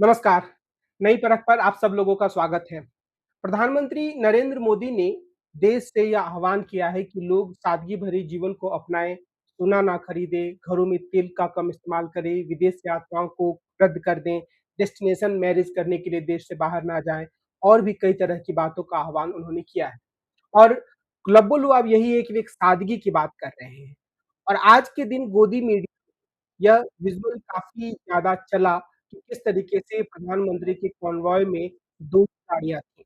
नमस्कार। नई परख पर आप सब लोगों का स्वागत है। प्रधानमंत्री नरेंद्र मोदी ने देश से यह आह्वान किया है कि लोग सादगी भरे जीवन को अपनाएँ, सोना ना खरीदें, घरों में तेल का कम इस्तेमाल करें, विदेश यात्राओं को रद्द कर दें, डेस्टिनेशन मैरिज करने के लिए देश से बाहर ना जाएँ और भी कई तरह की बातों का आह्वान उन्होंने किया है। और क्लबुल अब यही है कि वे एक सादगी की बात कर रहे हैं। और आज के दिन गोदी मीडिया यह विज़ुअल काफ़ी ज़्यादा चला कि किस तरीके से प्रधानमंत्री के कॉन्वॉय में 2 गाड़ियाँ थीं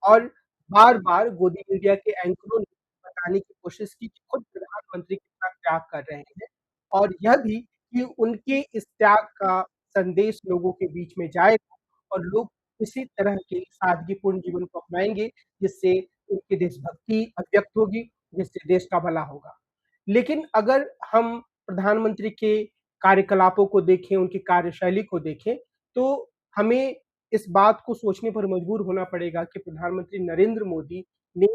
और बार-बार गोदी मीडिया के एंकरों ने बताने की कोशिश की कि खुद प्रधानमंत्री कितना त्याग कर रहे हैं और यह भी कि उनके इस त्याग का संदेश लोगों के बीच में जाएगा और लोग इसी तरह के सादगीपूर्ण जीवन को अपनाएँगे, जिससे उनकी देशभक्ति अभिव्यक्त होगी, जिससे देश का भला होगा। लेकिन अगर हम प्रधानमंत्री के कार्यकलापों को देखें, उनकी कार्यशैली को देखें, तो हमें इस बात को सोचने पर मजबूर होना पड़ेगा कि प्रधानमंत्री नरेंद्र मोदी ने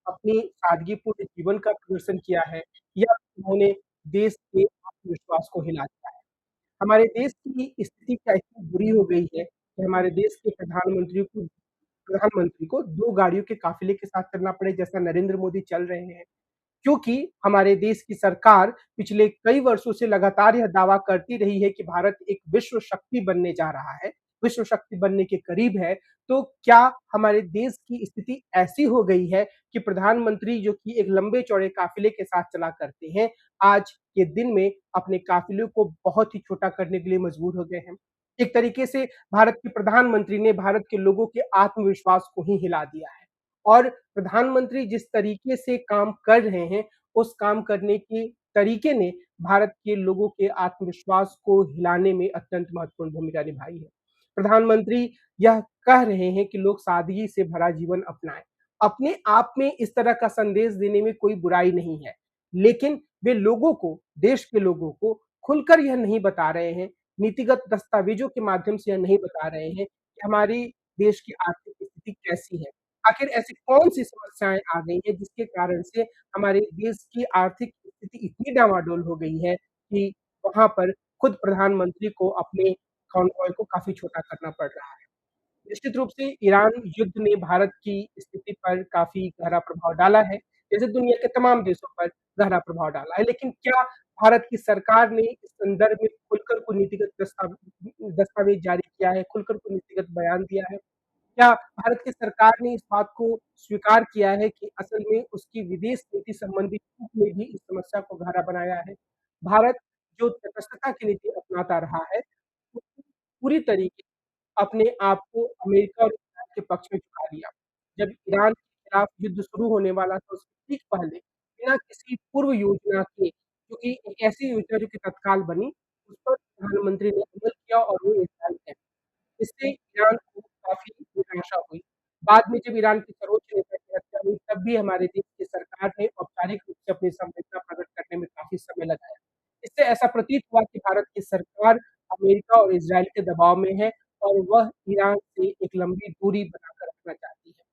अपनी सादगीपूर्ण जीवन का प्रदर्शन किया है या उन्होंने देश के आत्मविश्वास को हिला दिया है। हमारे देश की स्थिति क्या इतनी बुरी हो गई है कि हमारे देश के प्रधानमंत्री को 2 गाड़ियों के काफ़िले के साथ चलना पड़े, जैसा नरेंद्र मोदी चल रहे हैं। क्योंकि हमारे देश की सरकार पिछले कई वर्षों से लगातार यह दावा करती रही है कि भारत एक विश्व शक्ति बनने जा रहा है, विश्व शक्ति बनने के करीब है, तो क्या हमारे देश की स्थिति ऐसी हो गई है कि प्रधानमंत्री जो कि एक लंबे-चौड़े काफ़िले के साथ चला करते हैं, आज के दिन में अपने काफ़िले को बहुत ही छोटा करने के लिए मजबूर हो गए हैं? एक तरीके से भारत के प्रधानमंत्री ने भारत के लोगों के आत्मविश्वास को ही हिला दिया है और प्रधानमंत्री जिस तरीके से काम कर रहे हैं, उस काम करने के तरीके ने भारत के लोगों के आत्मविश्वास को हिलाने में अत्यंत महत्वपूर्ण भूमिका निभाई है। प्रधानमंत्री यह कह रहे हैं कि लोग सादगी से भरा जीवन अपनाएँ। अपने आप में इस तरह का संदेश देने में कोई बुराई नहीं है, लेकिन वे लोगों को, देश के लोगों को खुलकर यह नहीं बता रहे हैं, नीतिगत दस्तावेज़ों के माध्यम से यह नहीं बता रहे हैं कि हमारी देश की आर्थिक स्थिति कैसी है। आखिर ऐसी कौन-सी समस्याएँ आ गई हैं जिसके कारण से हमारे देश की आर्थिक स्थिति इतनी डामाडोल हो गई है कि वहाँ पर खुद प्रधानमंत्री को अपने कॉन्वॉय को काफ़ी छोटा करना पड़ रहा है। निश्चित रूप से ईरान युद्ध ने भारत की स्थिति पर काफ़ी गहरा प्रभाव डाला है, जैसे दुनिया के तमाम देशों पर गहरा प्रभाव डाला है। लेकिन क्या भारत की सरकार ने इस संदर्भ में खुलकर कोई नीतिगत दस्तावेज़ जारी किया है, खुलकर कोई नीतिगत बयान दिया है? क्या भारत की सरकार ने इस बात को स्वीकार किया है कि असल में उसकी विदेश नीति संबंधी चूक ने भी इस समस्या को गहरा बनाया है? भारत जो तटस्थता की नीति अपनाता रहा है, उसने पूरी तरीके अपने आप को अमेरिका और ईरान के पक्ष में झुका दिया। जब ईरान के खिलाफ युद्ध शुरू होने वाला था, उसके ठीक पहले बिना किसी पूर्व योजना के, क्योंकि एक ऐसी योजना जो कि तत्काल बनी, उस पर प्रधानमंत्री ने अमल किया और वो इज़राइल है। इससे ईरान को काफ़ी निराशा हुई। बाद में जब ईरान के सर्वोच्च नेता की हत्या हुई, तब भी हमारे देश की सरकार ने औपचारिक रूप से अपनी संवेदना प्रकट करने में काफ़ी समय लगाया। इससे ऐसा प्रतीत हुआ कि भारत की सरकार अमेरिका और इज़राइल के दबाव में है और वह ईरान से एक लंबी दूरी बनाकर रखना चाहती है।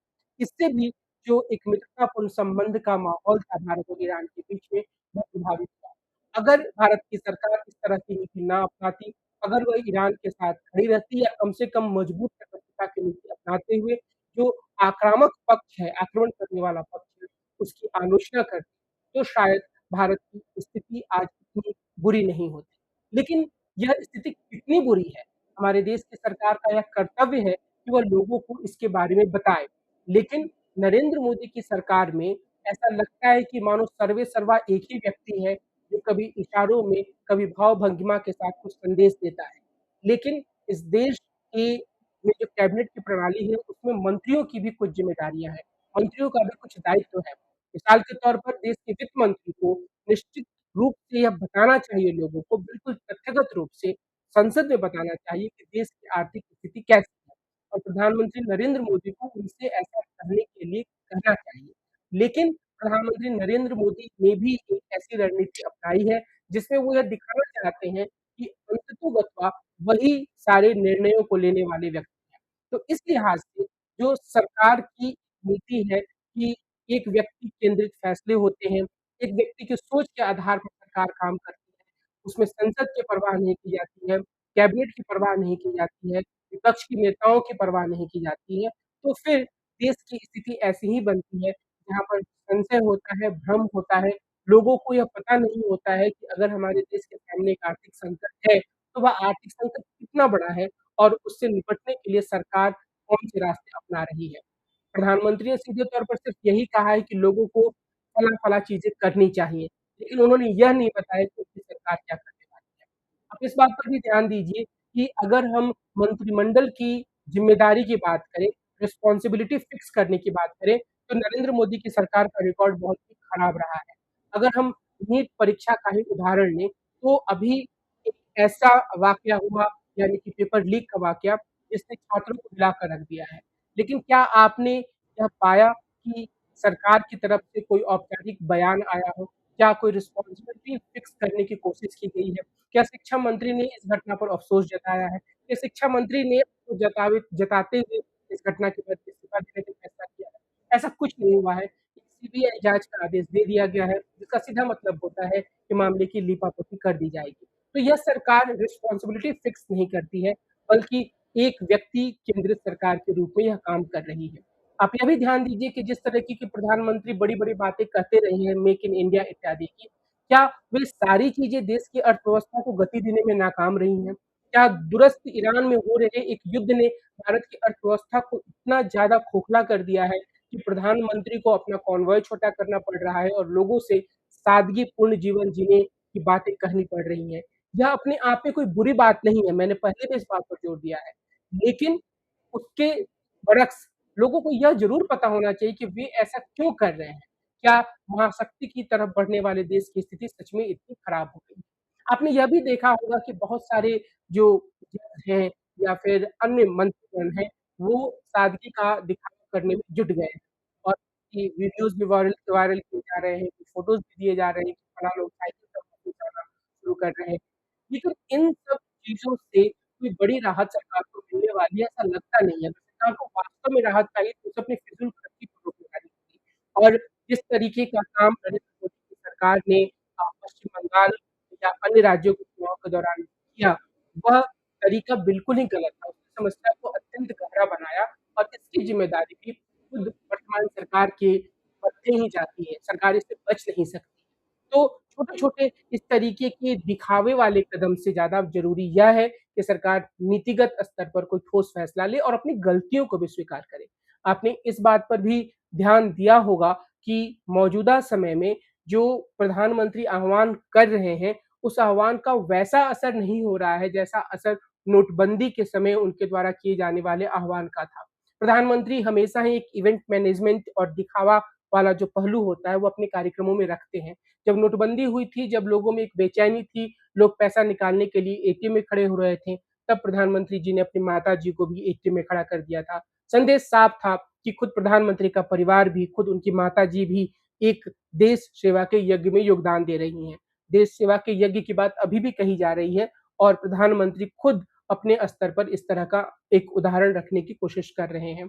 इससे भी जो एक मित्रतापूर्ण संबंध का माहौल था भारत और ईरान के बीच में, वो प्रभावित हुआ। अगर भारत की सरकार इस तरह की नीति ना अपनाती, अगर वह ईरान के साथ खड़ी रहती या कम से कम मजबूत सतर्कता की नीति अपनाते हुए जो आक्रामक पक्ष है, आक्रमण करने वाला पक्ष है, उसकी आलोचना करती, तो शायद भारत की स्थिति आज इतनी बुरी नहीं होती। लेकिन यह स्थिति कितनी बुरी है, हमारे देश की सरकार का यह कर्तव्य है कि वह लोगों को इसके बारे में बताए। लेकिन नरेंद्र मोदी की सरकार में ऐसा लगता है कि मानो सर्वे सर्वा एक ही व्यक्ति है, जो कभी इशारों में, कभी भाव-भंगिमा के साथ कुछ संदेश देता है। लेकिन इस देश के में जो कैबिनेट की प्रणाली है, उसमें मंत्रियों की भी कुछ ज़िम्मेदारियाँ हैं, मंत्रियों का भी कुछ दायित्व है। मिसाल के तौर पर देश के वित्त मंत्री को निश्चित रूप से यह बताना चाहिए लोगों को, बिल्कुल तथ्यगत रूप से संसद में बताना चाहिए कि देश की आर्थिक स्थिति कैसी है और प्रधानमंत्री नरेंद्र मोदी को उनसे ऐसा करने के लिए कहना चाहिए। लेकिन प्रधानमंत्री नरेंद्र मोदी ने भी एक ऐसी रणनीति अपनाई है, जिसमें वो यह दिखाना चाहते हैं कि अंततोगत्वा वही सारे निर्णयों को लेने वाले व्यक्ति हैं। तो इस लिहाज से जो सरकार की नीति है कि एक व्यक्ति केंद्रित फैसले होते हैं, एक व्यक्ति की सोच के आधार पर सरकार काम करती है, उसमें संसद की परवाह नहीं की जाती है, कैबिनेट की परवाह नहीं की जाती है, विपक्ष के नेताओं की परवाह नहीं की जाती है, तो फिर देश की स्थिति ऐसी ही बनती है, जहाँ पर संशय होता है, भ्रम होता है, लोगों को यह पता नहीं होता है कि अगर हमारे देश के सामने एक आर्थिक संकट है, तो वह आर्थिक संकट कितना बड़ा है और उससे निपटने के लिए सरकार कौन-से रास्ते अपना रही है। प्रधानमंत्री ने सीधे तौर पर सिर्फ यही कहा है कि लोगों को फला-फला चीज़ें करनी चाहिए, लेकिन उन्होंने यह नहीं बताया कि उनकी सरकार क्या करने वाली है। आप इस बात पर भी ध्यान दीजिए कि अगर हम मंत्रिमंडल की ज़िम्मेदारी की बात करें, रिस्पॉन्सिबिलिटी फिक्स करने की बात करें, तो नरेंद्र मोदी की सरकार का रिकॉर्ड बहुत ही खराब रहा है। अगर हम नीट परीक्षा का ही उदाहरण लें, तो अभी एक ऐसा वाक़या हुआ यानी कि पेपर लीक का वाक़या, जिसने छात्रों को हिला कर रख दिया है। लेकिन क्या आपने यह पाया कि सरकार की तरफ से कोई औपचारिक बयान आया हो? क्या कोई रिस्पॉन्सिबिलिटी फिक्स करने की कोशिश की गई है? क्या शिक्षा मंत्री ने इस घटना पर अफ़सोस जताया है? क्या शिक्षा मंत्री ने अफ़सोस जताते हुए इस घटना के बाद इस्तीफ़ा देने का फैसला किया है? ऐसा कुछ नहीं हुआ है। सीबीआई जाँच का आदेश दे दिया गया है, जिसका सीधा मतलब होता है कि मामले की लीपापोती कर दी जाएगी। तो यह सरकार रिस्पॉन्सिबिलिटी फिक्स नहीं करती है, बल्कि एक व्यक्ति केंद्रित सरकार के रूप में यह काम कर रही है। आप यह भी ध्यान दीजिए कि जिस तरीके की प्रधानमंत्री बड़ी-बड़ी बातें कहते रहे हैं, मेक इन इंडिया इत्यादि की, क्या वे सारी चीज़ें देश की अर्थव्यवस्था को गति देने में नाकाम रही हैं? क्या दूरस्थ ईरान में हो रहे एक युद्ध ने भारत की अर्थव्यवस्था को इतना ज़्यादा खोखला कर दिया है कि प्रधानमंत्री को अपना कॉन्वॉय छोटा करना पड़ रहा है और लोगों से सादगीपूर्ण जीवन जीने की बातें कहनी पड़ रही हैं। यह अपने आप में कोई बुरी बात नहीं है, मैंने पहले भी इस बात पर जोर दिया है। लेकिन उसके बरक्स लोगों को यह ज़रूर पता होना चाहिए कि वे ऐसा क्यों कर रहे हैं? क्या महाशक्ति की तरफ बढ़ने वाले देश की स्थिति सच में इतनी खराब हो गई? आपने यह भी देखा होगा कि बहुत सारे जो जज हैं या फिर अन्य मंत्रीगण हैं, वो सादगी का दिखावा करने में जुट गए हैं और कि वीडियोज़ भी वायरल वायरल किए जा रहे हैं, फ़ोटोज़ भी दिए जा रहे हैं कि फलाँ लोग साइकिल पर जाना शुरू कर रहे हैं। लेकिन इन सब चीज़ों से कोई बड़ी राहत सरकार को मिलने वाली है, ऐसा लगता नहीं है। अगर सरकार को वास्तव में राहत चाहिए तो उसे अपनी फिज़ूल खर्ची को रोकनी चाहिए और जिस तरीके का काम नरेंद्र मोदी की सरकार ने पश्चिम बंगाल या अन्य राज्यों के चुनाव के दौरान किया, वह तरीका बिल्कुल ही गलत था। उसने समस्या को अत्यंत गहरा बनाया और इसकी ज़िम्मेदारी भी खुद वर्तमान सरकार के मत्थे ही जाती है, सरकार इससे बच नहीं सकती। तो छोटे-छोटे इस तरीके के दिखावे वाले कदम से ज़्यादा ज़रूरी यह है कि सरकार नीतिगत स्तर पर कोई ठोस फैसला ले और अपनी गलतियों को भी स्वीकार करे। आपने इस बात पर भी ध्यान दिया होगा कि मौजूदा समय में जो प्रधानमंत्री आह्वान कर रहे हैं, उस आह्वान का वैसा असर नहीं हो रहा है, जैसा असर नोटबंदी के समय उनके द्वारा किए जाने वाले आह्वान का था। प्रधानमंत्री हमेशा ही एक इवेंट मैनेजमेंट और दिखावा वाला जो पहलू होता है, वो अपने कार्यक्रमों में रखते हैं। जब नोटबंदी हुई थी, जब लोगों में एक बेचैनी थी, लोग पैसा निकालने के लिए एटीएम में खड़े हो रहे थे, तब प्रधानमंत्री जी ने अपनी माताजी को भी एटीएम में खड़ा कर दिया था। संदेश साफ था कि खुद प्रधानमंत्री का परिवार भी, खुद उनकी माताजी भी एक देश सेवा के यज्ञ में योगदान दे रही हैं। देश सेवा के यज्ञ की बात अभी भी कही जा रही है और प्रधानमंत्री खुद अपने स्तर पर इस तरह का एक उदाहरण रखने की कोशिश कर रहे हैं।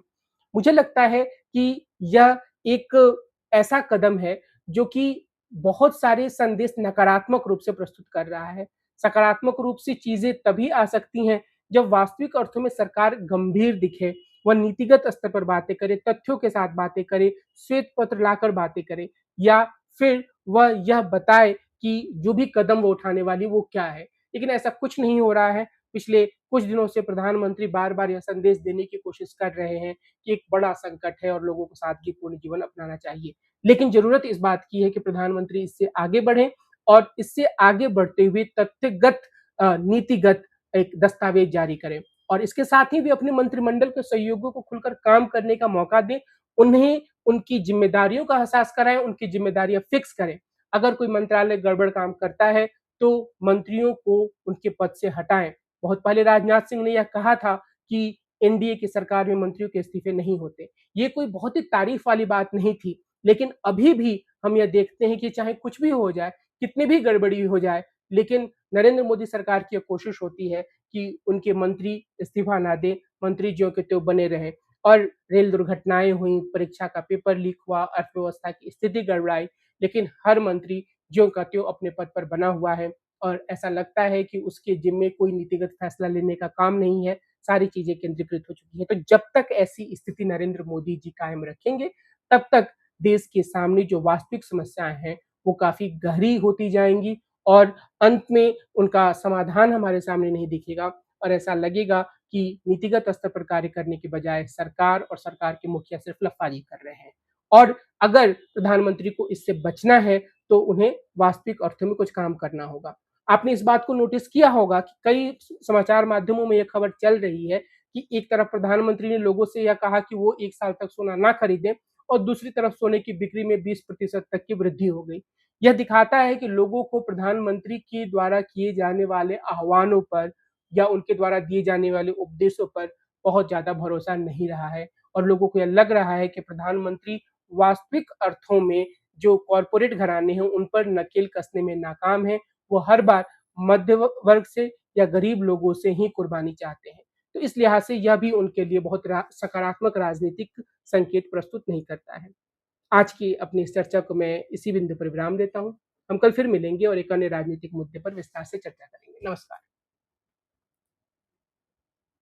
मुझे लगता है कि यह एक ऐसा कदम है जो कि बहुत सारे संदेश नकारात्मक रूप से प्रस्तुत कर रहा है। सकारात्मक रूप से चीज़ें तभी आ सकती हैं जब वास्तविक अर्थों में सरकार गंभीर दिखे, वह नीतिगत स्तर पर बातें करे, तथ्यों के साथ बातें करे, श्वेत पत्र लाकर बातें करे या फिर वह यह बताए कि जो भी कदम वो उठाने वाली वो क्या है। लेकिन ऐसा कुछ नहीं हो रहा है। पिछले कुछ दिनों से प्रधानमंत्री बार-बार यह संदेश देने की कोशिश कर रहे हैं कि एक बड़ा संकट है और लोगों को सादगीपूर्ण जीवन अपनाना चाहिए। लेकिन ज़रूरत इस बात की है कि प्रधानमंत्री इससे आगे बढ़ें और इससे आगे बढ़ते हुए तथ्यगत नीतिगत एक दस्तावेज़ जारी करें और इसके साथ ही वे अपने मंत्रिमंडल के सहयोगियों को खुलकर काम करने का मौका दें, उन्हें उनकी ज़िम्मेदारियों का एहसास कराएँ, उनकी ज़िम्मेदारियाँ फ़िक्स करें। अगर कोई मंत्रालय गड़बड़ काम करता है, तो मंत्रियों को उनके पद से हटाएँ। बहुत पहले राजनाथ सिंह ने यह कहा था कि एनडीए की सरकार में मंत्रियों के इस्तीफे नहीं होते। ये कोई बहुत ही तारीफ़ वाली बात नहीं थी, लेकिन अभी भी हम यह देखते हैं कि चाहे कुछ भी हो जाए, कितनी भी गड़बड़ी हो जाए, लेकिन नरेंद्र मोदी सरकार की ये कोशिश होती है कि उनके मंत्री इस्तीफा ना दें, मंत्री ज्यों के त्यों बने रहें और रेल दुर्घटनाएँ हुईं, परीक्षा का पेपर लीक हुआ, अर्थव्यवस्था की स्थिति गड़बड़ाई, लेकिन हर मंत्री ज्यों का त्यों अपने पद पर बना हुआ है और ऐसा लगता है कि उसके जिम्मे कोई नीतिगत फैसला लेने का काम नहीं है, सारी चीज़ें केंद्रीकृत हो चुकी हैं। तो जब तक ऐसी स्थिति नरेंद्र मोदी जी कायम रखेंगे, तब तक देश के सामने जो वास्तविक समस्याएँ हैं, वो काफ़ी गहरी होती जाएँगी और अंत में उनका समाधान हमारे सामने नहीं दिखेगा और ऐसा लगेगा कि नीतिगत स्तर पर कार्य करने के बजाय सरकार और सरकार के मुखिया सिर्फ लफाजी कर रहे हैं। और अगर प्रधानमंत्री को इससे बचना है, तो उन्हें वास्तविक अर्थों में कुछ काम करना होगा। आपने इस बात को नोटिस किया होगा कि कई समाचार माध्यमों में ये खबर चल रही है कि एक तरफ प्रधानमंत्री ने लोगों से यह कहा कि वो 1 साल तक सोना ना खरीदें और दूसरी तरफ सोने की बिक्री में 20% तक की वृद्धि हो गई। यह दिखाता है कि लोगों को प्रधानमंत्री के द्वारा किए जाने वाले आह्वानों पर या उनके द्वारा दिए जाने वाले उपदेशों पर बहुत ज़्यादा भरोसा नहीं रहा है और लोगों को यह लग रहा है कि प्रधानमंत्री वास्तविक अर्थों में जो कॉर्पोरेट घराने हैं, उन पर नकेल कसने में नाकाम हैं। वो हर बार मध्य वर्ग से या गरीब लोगों से ही कुर्बानी चाहते हैं। तो इस लिहाज से यह भी उनके लिए बहुत सकारात्मक राजनीतिक संकेत प्रस्तुत नहीं करता है। आज की अपनी इस चर्चा को मैं इसी बिंदु पर विराम देता हूँ। हम कल फिर मिलेंगे और एक अन्य राजनीतिक मुद्दे पर विस्तार से चर्चा करेंगे। नमस्कार।